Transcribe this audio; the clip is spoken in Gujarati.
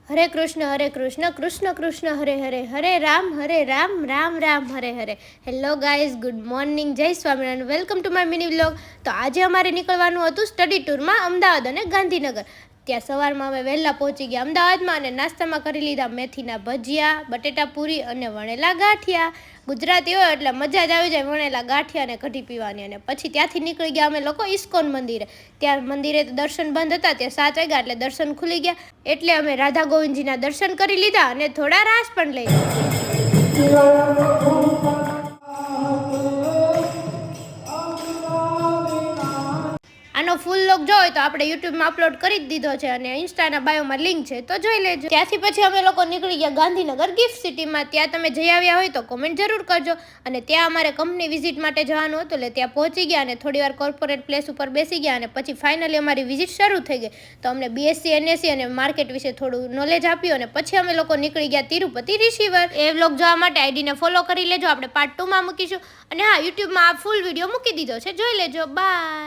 હરે કૃષ્ણ કૃષ્ણ કૃષ્ણ હરે હરે હરે રામ રામ રામ હરે હરે. હેલો ગાઈઝ, ગુડ મોર્નિંગ, જય Swaminarayan, welcome to my mini vlog. તો આજે અમારે નીકળવાનું હતું સ્ટડી ટૂરમાં અમદાવાદ અને ગાંધીનગર. ત્યાં સવારમાં અમે વહેલા પહોંચી ગયા અમદાવાદમાં અને નાસ્તામાં કરી લીધા મેથીના ભજીયા, બટેટા પૂરી અને વણેલા ગાંઠિયા. ગુજરાતી હોય એટલે મજા જ આવી જાય વણેલા ગાંઠિયા અને કઢી પીવાની. અને પછી ત્યાંથી નીકળી ગયા અમે લોકો ઇસ્કોન મંદિરે. ત્યાં મંદિરે તો દર્શન બંધ હતા, ત્યાં 7 વાગ્યા એટલે દર્શન ખુલી ગયા. એટલે અમે રાધા ગોવિંદજીના દર્શન કરી લીધા અને થોડા રાસ પણ લઈ લીધા. આનો ફૂલ લોક જોઈ તો આપણે યુટ્યુબમાં અપલોડ કરી જ દીધો છે અને ઇન્સ્ટાના બાયોમાં લિંક છે, તો જોઈ લેજો. ત્યાંથી પછી અમે લોકો નીકળી ગયા ગાંધીનગર ગિફ્ટ સિટીમાં. ત્યાં તમે જઈ આવ્યા હોય તો કોમેન્ટ જરૂર કરજો. અને ત્યાં અમારે કંપની વિઝિટ માટે જવાનું હતું એટલે ત્યાં પહોંચી ગયા અને થોડી વાર કોર્પોરેટ પ્લેસ ઉપર બેસી ગયા અને પછી ફાઇનલી અમારી વિઝિટ શરૂ થઈ ગઈ. તો અમને બીએસસી એનએસસી અને માર્કેટ વિશે થોડું નોલેજ આપ્યું અને પછી અમે લોકો નીકળી ગયા તિરુપતિ રિસીવર. એ વ્લોગ જોવા માટે આઈડીને ફોલો કરી લેજો, આપણે પાર્ટ 2માં મૂકીશું. અને હા, યુટ્યુબમાં આ ફૂલ વિડીયો મૂકી દીધો છે, જોઈ લેજો. બાય.